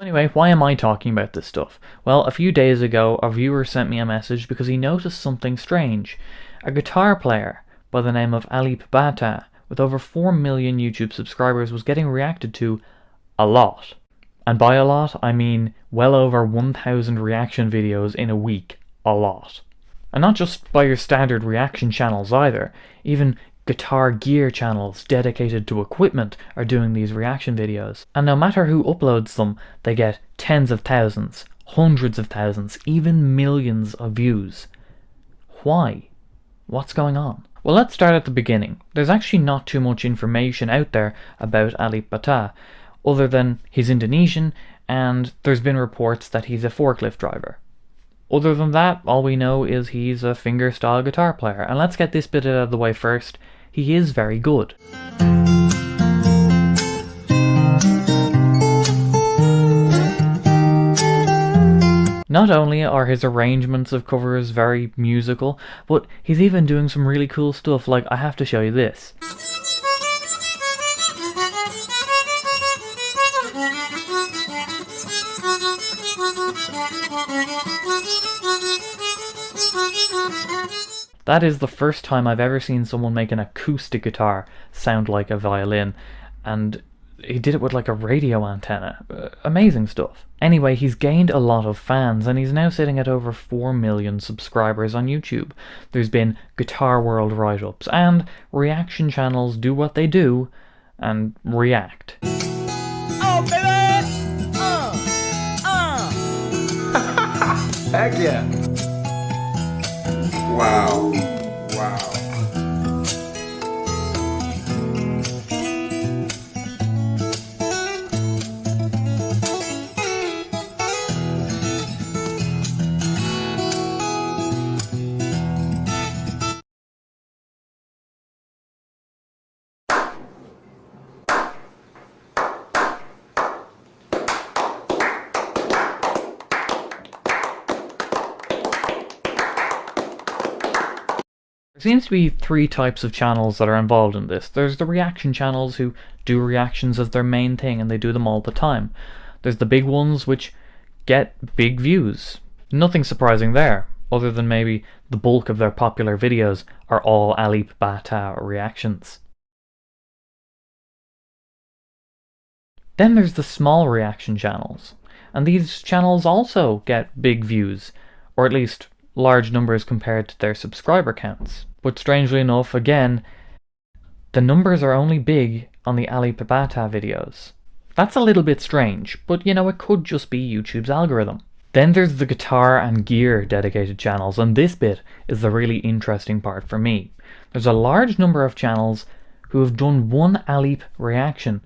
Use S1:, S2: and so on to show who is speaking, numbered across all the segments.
S1: Anyway, why am I talking about this stuff? Well, a few days ago, a viewer sent me a message because he noticed something strange. A guitar player by the name of 𝐈𝐑𝐒, with over 4 million YouTube subscribers, was getting reacted to a lot. And by a lot, I mean well over 1,000 reaction videos in a week. A lot. And not just by your standard reaction channels either. Even guitar gear channels dedicated to equipment are doing these reaction videos. And no matter who uploads them, they get tens of thousands, hundreds of thousands, even millions of views. Why? What's going on? Well, let's start at the beginning. There's actually not too much information out there about 𝐈𝐑𝐒, other than he's Indonesian and there's been reports that he's a forklift driver. Other than that, all we know is he's a fingerstyle guitar player. And let's get this bit out of the way first. He is very good. Not only are his arrangements of covers very musical, but he's even doing some really cool stuff, like I have to show you this. That is the first time I've ever seen someone make an acoustic guitar sound like a violin, and he did it with like a radio antenna. Amazing stuff. Anyway, he's gained a lot of fans and he's now sitting at over 4 million subscribers on YouTube. There's been Guitar World write-ups, and reaction channels do what they do and react.
S2: Oh, baby!
S3: Heck yeah! Wow. Wow.
S1: There seems to be 3 types of channels that are involved in this. There's the reaction channels who do reactions as their main thing and they do them all the time. There's the big ones which get big views. Nothing surprising there, other than maybe the bulk of their popular videos are all 𝐈𝐑𝐒 reactions. Then there's the small reaction channels, and these channels also get big views, or at least large numbers compared to their subscriber counts. But strangely enough, again, the numbers are only big on the 𝐈𝐑𝐒 videos. That's a little bit strange, but you know, it could just be YouTube's algorithm. Then there's the guitar and gear dedicated channels, and this bit is the really interesting part for me. There's a large number of channels who have done one 𝐈𝐹 reaction,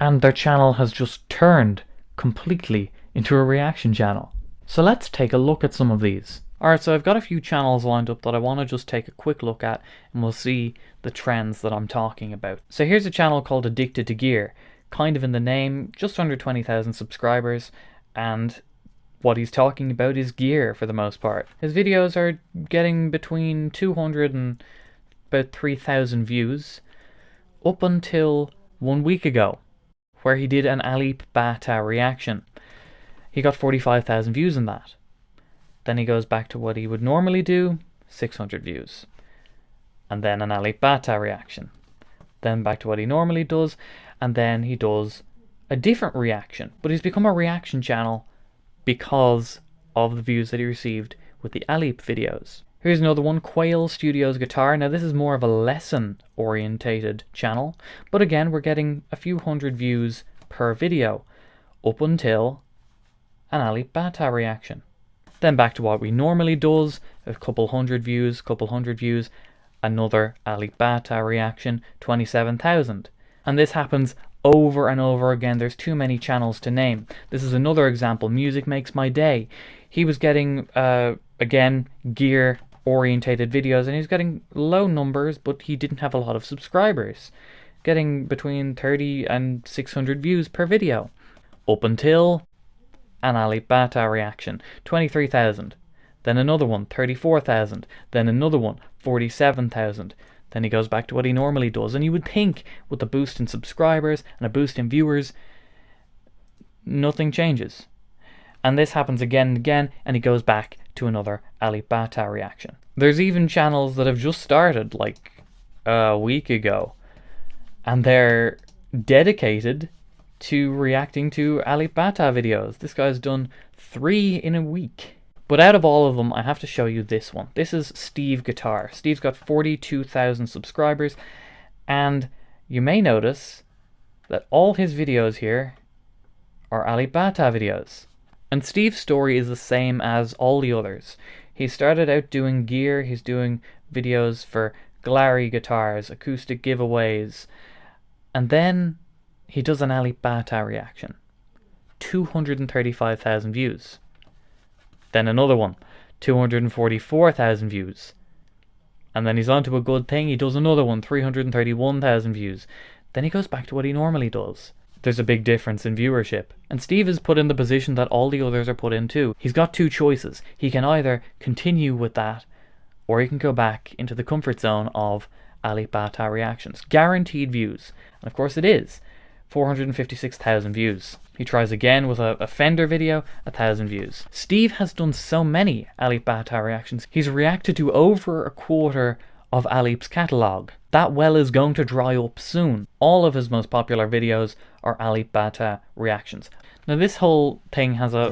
S1: and their channel has just turned completely into a reaction channel. So let's take a look at some of these. Alright, so I've got a few channels lined up that I want to just take a quick look at, and we'll see the trends that I'm talking about. So here's a channel called Addicted to Gear, kind of in the name, just under 20,000 subscribers, and what he's talking about is gear for the most part. His videos are getting between 200 and about 3,000 views, up until 1 week ago, where he did an 𝐈𝐹 reaction. He got 45,000 views in that. Then he goes back to what he would normally do, 600 views. And then an 𝐈𝐹 reaction. Then back to what he normally does, and then he does a different reaction. But he's become a reaction channel because of the views that he received with the 𝐈𝐹 videos. Here's another one, Quail Studios Guitar. Now this is more of a lesson orientated channel, but again we're getting a few hundred views per video, up until an 𝐈𝐹 reaction. Then back to what we normally does, a couple hundred views, another 𝐈𝐹 reaction, 27,000. And this happens over and over again. There's too many channels to name. This is another example, Music Makes My Day. He was getting, again, gear orientated videos, and he was getting low numbers, but he didn't have a lot of subscribers. Getting between 30 and 600 views per video. Up until an 𝐈𝐹 reaction, 23,000. Then another one, 34,000. Then another one, 47,000. Then he goes back to what he normally does. And you would think with the boost in subscribers and a boost in viewers, nothing changes. And this happens again and again, and he goes back to another 𝐈𝐑𝐒 reaction. There's even channels that have just started like a week ago, and they're dedicated to reacting to 𝐈𝐑𝐒 videos. This guy's done 3 in a week. But out of all of them, I have to show you this one. This is Steve Guitar. Steve's got 42,000 subscribers, and you may notice that all his videos here are 𝐈𝐑𝐒 videos. And Steve's story is the same as all the others. He started out doing gear, he's doing videos for Glary guitars, acoustic giveaways, and then he does an 𝐈𝐑𝐒 reaction. 235,000 views. Then another one, 244,000 views. And then he's on to a good thing, he does another one, 331,000 views. Then he goes back to what he normally does. There's a big difference in viewership. And Steve is put in the position that all the others are put in too. He's got 2 choices. He can either continue with that, or he can go back into the comfort zone of 𝐈𝐑𝐒 reactions. Guaranteed views. And of course it is. 456,000 views. He tries again with a Fender video, 1,000 views. Steve has done so many 𝐈𝐑𝐒 reactions. He's reacted to over a quarter of 𝐈𝐹's catalogue. That well is going to dry up soon. All of his most popular videos are 𝐈𝐑𝐒 reactions. Now this whole thing has a...